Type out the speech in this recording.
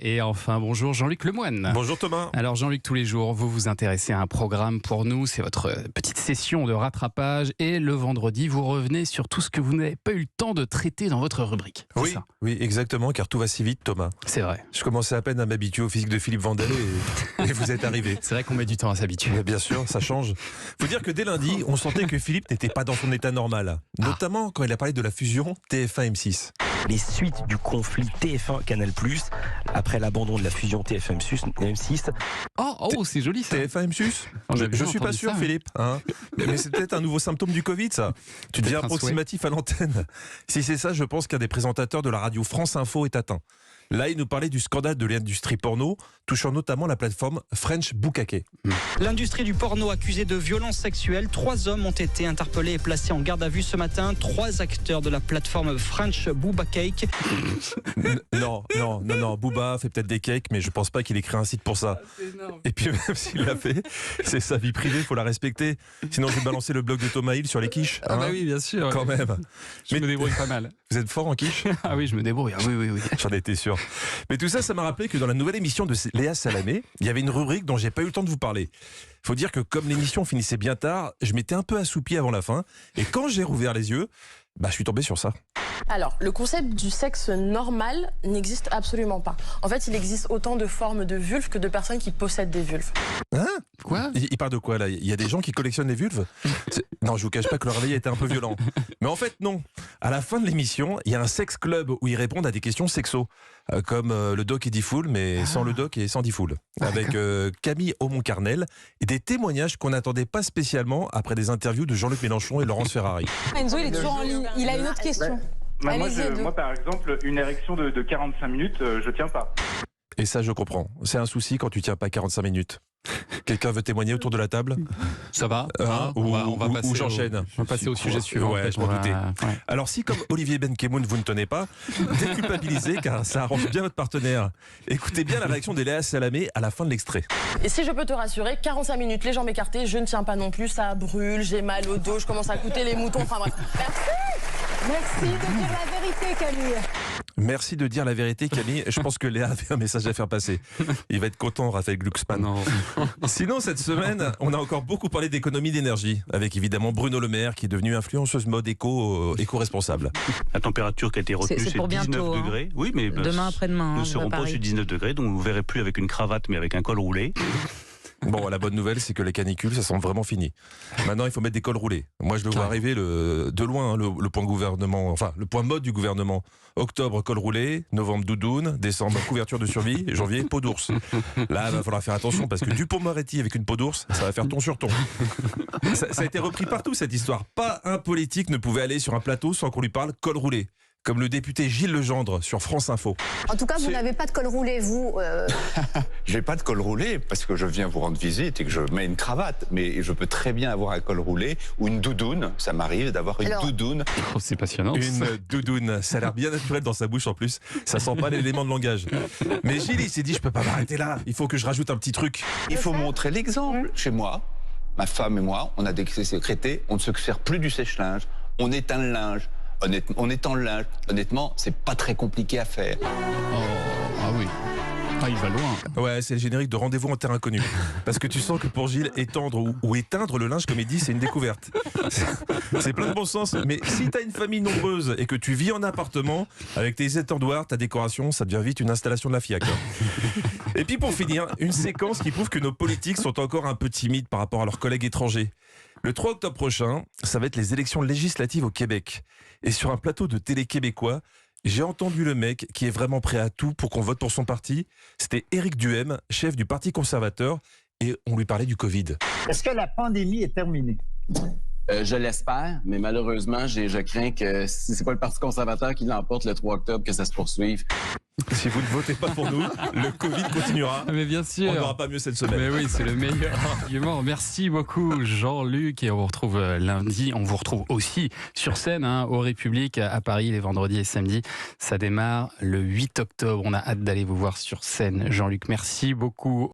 Et enfin, bonjour Jean-Luc Lemoine. Bonjour Thomas. Alors Jean-Luc, tous les jours, vous vous intéressez à un programme pour nous, c'est votre petite session de rattrapage et le vendredi, vous revenez sur tout ce que vous n'avez pas eu le temps de traiter dans votre rubrique. Oui, ça oui, exactement, car tout va si vite Thomas. C'est vrai. Je commençais à peine à m'habituer au physique de Philippe Vandel et vous êtes arrivé. C'est vrai qu'on met du temps à s'habituer. Mais bien sûr, ça change. Faut dire que dès lundi, on sentait que Philippe n'était pas dans son état normal. Notamment quand il a parlé de la fusion TF1-M6. Les suites du conflit TF1-Canal+, après l'abandon de la fusion TF1-M6. Oh, c'est joli ça. TF1-M6 On Je avait bien suis pas entendu sûr ça, Philippe. Hein, mais c'est peut-être un nouveau symptôme du Covid ça. Tu deviens Peut-être un approximatif à l'antenne. Si c'est ça, je pense qu'un des présentateurs de la radio France Info est atteint. Là, il nous parlait du scandale de l'industrie porno, touchant notamment la plateforme French Bukake. L'industrie du porno accusée de violences sexuelles. 3 hommes ont été interpellés et placés en garde à vue ce matin. 3 acteurs de la plateforme French Bukake. Non, Booba fait peut-être des cakes, mais je pense pas qu'il ait créé un site pour ça. Et puis même s'il l'a fait, c'est sa vie privée, faut la respecter. Sinon, je vais balancer le blog de Thomas Hill sur les quiches. Ah bah oui, bien sûr. Quand même. Je me débrouille pas mal. Vous êtes fort en quiche? Ah oui, je me débrouille. Ah oui. J'en étais sûr. Mais tout ça, ça m'a rappelé que dans la nouvelle émission de Léa Salamé, il y avait une rubrique dont j'ai pas eu le temps de vous parler. Faut dire que comme l'émission finissait bien tard, je m'étais un peu assoupi avant la fin. Et quand j'ai rouvert les yeux, je suis tombé sur ça. Alors, le concept du sexe normal n'existe absolument pas. En fait, il existe autant de formes de vulves que de personnes qui possèdent des vulves. Hein? Quoi? Il parle de quoi là? Il y a des gens qui collectionnent les vulves? Non, je vous cache pas que le réveil était un peu violent. Mais en fait, non. À la fin de l'émission, il y a un sex club où ils répondent à des questions sexo. Comme le doc et Diffoul, mais sans le doc et sans Diffoul. Avec Camille Aumont-Carnel et des témoignages qu'on n'attendait pas spécialement après des interviews de Jean-Luc Mélenchon et Laurence Ferrari. Enzo, il est toujours en ligne. Il a une autre question. Moi, par exemple, une érection de 45 minutes, je tiens pas. Et ça, je comprends. C'est un souci quand tu tiens pas 45 minutes. Quelqu'un veut témoigner autour de la table? Ça va? On va passer j'enchaîne. On va passer au sujet suivant. Ouais, je m'en doutais. Ouais. Alors si, comme Olivier Benkemoun, vous ne tenez pas, déculpabilisez car ça arrange bien votre partenaire. Écoutez bien la réaction d'Léa Salamé à la fin de l'extrait. Et si je peux te rassurer, 45 minutes, les jambes écartées, je ne tiens pas non plus, ça brûle, j'ai mal au dos, je commence à coûter les moutons, enfin bref. Merci de dire la vérité, Camille. Merci de dire la vérité, Camille. Je pense que Léa avait un message à faire passer. Il va être content, Raphaël Glucksmann. Non. Sinon, cette semaine, on a encore beaucoup parlé d'économie d'énergie, avec évidemment Bruno Le Maire, qui est devenu influenceuse mode éco-responsable. La température qui a été retenue, c'est 19 bientôt, degrés. Oui, mais demain après-demain. nous serons proches de 19 degrés, donc vous ne verrez plus avec une cravate, mais avec un col roulé. Bon, la bonne nouvelle, c'est que les canicules, ça semble vraiment fini. Maintenant, il faut mettre des cols roulés. Moi, je le vois arriver de loin, le point gouvernement, enfin, le point mode du gouvernement. Octobre, col roulé, novembre, doudoune, décembre, couverture de survie, et janvier, peau d'ours. Là, il va falloir faire attention, parce que Dupond-Moretti avec une peau d'ours, ça va faire ton sur ton. Ça a été repris partout, cette histoire. Pas un politique ne pouvait aller sur un plateau sans qu'on lui parle col roulé. Comme le député Gilles Legendre sur France Info. En tout cas, vous n'avez pas de col roulé, vous. J'ai pas de col roulé parce que je viens vous rendre visite et que je mets une cravate. Mais je peux très bien avoir un col roulé ou une doudoune. Ça m'arrive d'avoir une doudoune. Oh, c'est passionnant. Une doudoune. Ça a l'air bien naturel dans sa bouche en plus. Ça sent pas l'élément de langage. Mais Gilles, il s'est dit, je peux pas m'arrêter là. Il faut que je rajoute un petit truc. Il faut montrer l'exemple. Chez moi, ma femme et moi, on a décrété, on ne se sert plus du sèche-linge. On éteint le linge. On étend le linge. Honnêtement, c'est pas très compliqué à faire. Ah oui. Ah, il va loin. Ouais, c'est le générique de Rendez-vous en terre inconnue. Parce que tu sens que pour Gilles, étendre ou éteindre le linge, comme il dit, c'est une découverte. C'est plein de bon sens. Mais si t'as une famille nombreuse et que tu vis en appartement, avec tes étendoirs, ta décoration, ça devient vite une installation de la FIAC. Et puis pour finir, une séquence qui prouve que nos politiques sont encore un peu timides par rapport à leurs collègues étrangers. Le 3 octobre prochain, ça va être les élections législatives au Québec. Et sur un plateau de télé québécois, j'ai entendu le mec qui est vraiment prêt à tout pour qu'on vote pour son parti. C'était Éric Duhem, chef du Parti conservateur, et on lui parlait du Covid. Est-ce que la pandémie est terminée? Je l'espère, mais malheureusement, je crains que si c'est pas le Parti conservateur qui l'emporte le 3 octobre, que ça se poursuive. Si vous ne votez pas pour nous, le Covid continuera. Mais bien sûr. On n'aura pas mieux cette semaine. Mais oui, c'est le meilleur argument. Merci beaucoup Jean-Luc et on vous retrouve lundi. On vous retrouve aussi sur scène au République à Paris les vendredis et samedis. Ça démarre le 8 octobre. On a hâte d'aller vous voir sur scène. Jean-Luc, merci beaucoup.